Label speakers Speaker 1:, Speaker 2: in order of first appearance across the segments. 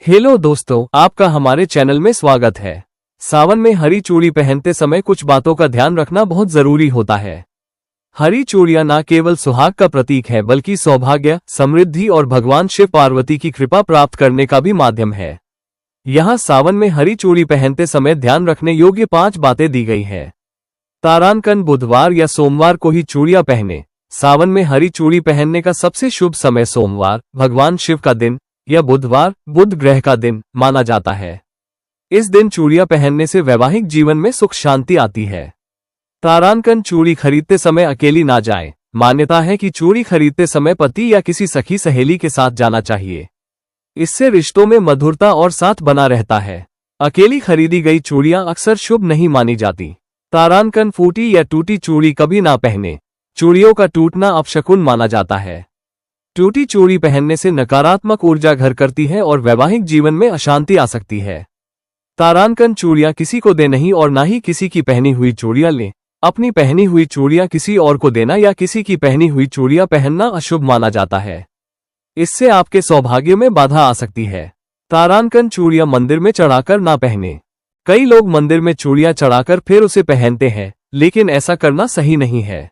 Speaker 1: Hello दोस्तों, आपका हमारे चैनल में स्वागत है। सावन में हरी चूड़ी पहनते समय कुछ बातों का ध्यान रखना बहुत जरूरी होता है। हरी चूड़ियां न केवल सुहाग का प्रतीक है बल्कि सौभाग्य, समृद्धि और भगवान शिव पार्वती की कृपा प्राप्त करने का भी माध्यम है। यहाँ सावन में हरी चूड़ी पहनते समय ध्यान रखने योग्य 5 बातें दी गई है। तारांकन बुधवार या सोमवार को ही चूड़ियां पहने। सावन में हरी चूड़ी पहनने का सबसे शुभ समय सोमवार, भगवान शिव का दिन, या बुधवार, बुध ग्रह का दिन माना जाता है। इस दिन चूड़ियां पहनने से वैवाहिक जीवन में सुख शांति आती है। तारांकन चूड़ी खरीदते समय अकेली ना जाएं। मान्यता है कि चूड़ी खरीदते समय पति या किसी सखी सहेली के साथ जाना चाहिए। इससे रिश्तों में मधुरता और साथ बना रहता है। अकेली खरीदी गई चूड़ियां अक्सर शुभ नहीं मानी जाती। तारांकन फूटी या टूटी चूड़ी कभी ना पहने। चूड़ियों का टूटना अपशकुन माना जाता है। टूटी चूड़ी पहनने से नकारात्मक ऊर्जा घर करती है और वैवाहिक जीवन में अशांति आ सकती है। तारांकन चूड़ियां किसी को दे नहीं और ना ही किसी की पहनी हुई चूड़ियां लें। अपनी पहनी हुई चूड़ियां किसी और को देना या किसी की पहनी हुई चूड़ियां पहनना अशुभ माना जाता है। इससे आपके सौभाग्य में बाधा आ सकती है। तारांकन चूड़ियां मंदिर में चढ़ाकर ना पहने। कई लोग मंदिर में चूड़ियां चढ़ाकर फिर उसे पहनते हैं, लेकिन ऐसा करना सही नहीं है।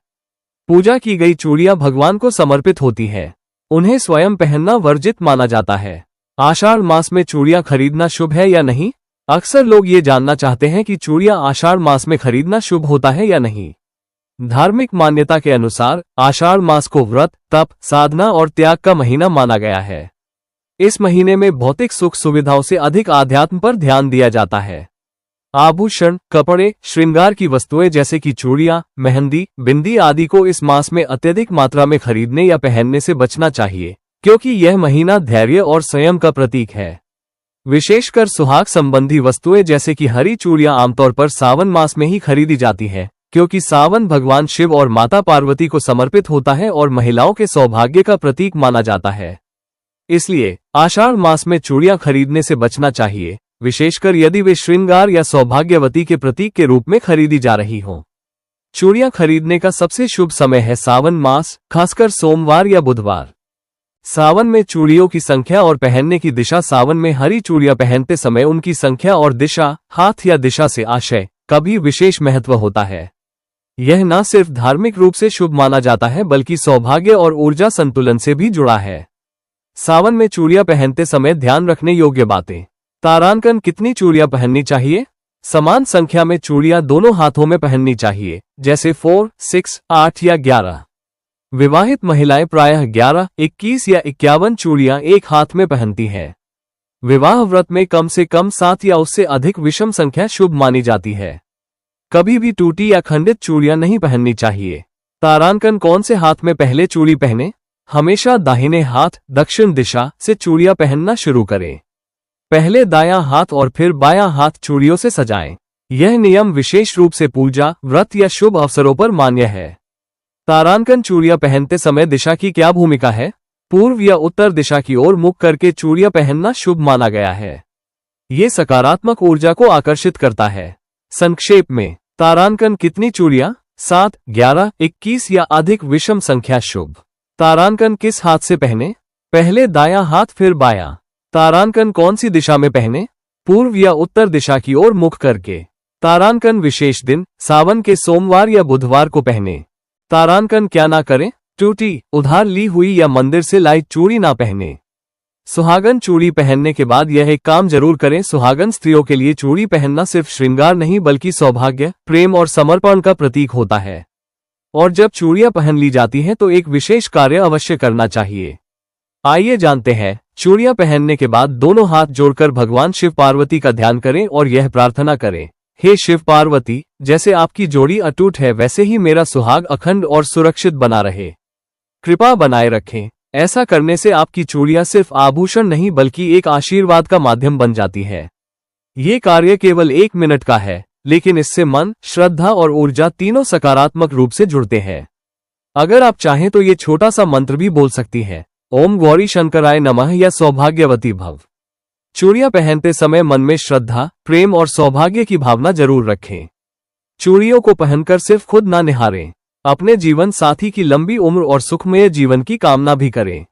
Speaker 1: पूजा की गई चूड़ियां भगवान को समर्पित होती है। उन्हें स्वयं पहनना वर्जित माना जाता है। आषाढ़ मास में चूड़ियां खरीदना शुभ है या नहीं? अक्सर लोग ये जानना चाहते हैं कि चूड़ियां आषाढ़ मास में खरीदना शुभ होता है या नहीं। धार्मिक मान्यता के अनुसार आषाढ़ मास को व्रत, तप, साधना और त्याग का महीना माना गया है। इस महीने में भौतिक सुख सुविधाओं से अधिक आध्यात्म पर ध्यान दिया जाता है। आभूषण, कपड़े, श्रृंगार की वस्तुएं जैसे कि चूड़ियां, मेहंदी, बिंदी आदि को इस मास में अत्यधिक मात्रा में खरीदने या पहनने से बचना चाहिए, क्योंकि यह महीना धैर्य और संयम का प्रतीक है। विशेषकर सुहाग संबंधी वस्तुएं जैसे कि हरी चूड़ियां आमतौर पर सावन मास में ही खरीदी जाती है, क्योंकि सावन भगवान शिव और माता पार्वती को समर्पित होता है और महिलाओं के सौभाग्य का प्रतीक माना जाता है। इसलिए आषाढ़ मास में चूड़ियां खरीदने से बचना चाहिए, विशेषकर यदि वे श्रृंगार या सौभाग्यवती के प्रतीक के रूप में खरीदी जा रही हों। चूड़ियां खरीदने का सबसे शुभ समय है सावन मास, खासकर सोमवार या बुधवार। सावन में चूड़ियों की संख्या और पहनने की दिशा। सावन में हरी चूड़ियां पहनते समय उनकी संख्या और दिशा, हाथ या दिशा से आशय का भी विशेष महत्व होता है। यह न सिर्फ धार्मिक रूप से शुभ माना जाता है बल्कि सौभाग्य और ऊर्जा संतुलन से भी जुड़ा है। सावन में चूड़ियां पहनते समय ध्यान रखने योग्य बातें। तारांकन कितनी चूड़ियां पहननी चाहिए? समान संख्या में चूड़ियां दोनों हाथों में पहननी चाहिए, जैसे 4, 6, 8 या 11। विवाहित महिलाएं प्रायः 11, 21 या 51 चूड़ियां एक हाथ में पहनती हैं। विवाह व्रत में कम से कम 7 या उससे अधिक विषम संख्या शुभ मानी जाती है। कभी भी टूटी या खंडित चूड़ियां नहीं पहननी चाहिए। तारांकन कौन से हाथ में पहले चूड़ी पहने? हमेशा दाहिने हाथ, दक्षिण दिशा से चूड़ियां पहनना शुरू करें। पहले दायां हाथ और फिर बायां हाथ चूड़ियों से सजाएं। यह नियम विशेष रूप से पूजा, व्रत या शुभ अवसरों पर मान्य है। तारांकन चूड़ियां पहनते समय दिशा की क्या भूमिका है? पूर्व या उत्तर दिशा की ओर मुख करके चूड़ियां पहनना शुभ माना गया है। ये सकारात्मक ऊर्जा को आकर्षित करता है। संक्षेप में, तारांकन कितनी चूड़ियां? 7, 11, 21 या अधिक विषम संख्या शुभ। तारांकन किस हाथ से पहने? पहले दायां हाथ फिर बायां। तारांकन कौन सी दिशा में पहने? पूर्व या उत्तर दिशा की ओर मुख करके। तारांकन विशेष दिन, सावन के सोमवार या बुधवार को पहने। तारांकन क्या ना करें? टूटी, उधार ली हुई या मंदिर से लाई चूड़ी ना पहने। सुहागन चूड़ी पहनने के बाद यह एक काम जरूर करें। सुहागन स्त्रियों के लिए चूड़ी पहनना सिर्फ श्रृंगार नहीं बल्कि सौभाग्य, प्रेम और समर्पण का प्रतीक होता है। और जब चूड़ियां पहन ली जाती हैं तो एक विशेष कार्य अवश्य करना चाहिए। आइए जानते हैं। चूड़ियां पहनने के बाद दोनों हाथ जोड़कर भगवान शिव पार्वती का ध्यान करें और यह प्रार्थना करें, हे शिव पार्वती, जैसे आपकी जोड़ी अटूट है वैसे ही मेरा सुहाग अखंड और सुरक्षित बना रहे। कृपा बनाए रखें। ऐसा करने से आपकी चूड़ियां सिर्फ आभूषण नहीं बल्कि एक आशीर्वाद का माध्यम बन जाती है। ये कार्य केवल 1 मिनट का है, लेकिन इससे मन, श्रद्धा और ऊर्जा तीनों सकारात्मक रूप से जुड़ते हैं। अगर आप चाहें तो ये छोटा सा मंत्र भी बोल सकती हैं, ओम गौरी शंकराय नमः या सौभाग्यवती भव। चूड़ियां पहनते समय मन में श्रद्धा, प्रेम और सौभाग्य की भावना जरूर रखें। चूड़ियों को पहनकर सिर्फ खुद ना निहारें, अपने जीवन साथी की लंबी उम्र और सुखमय जीवन की कामना भी करें।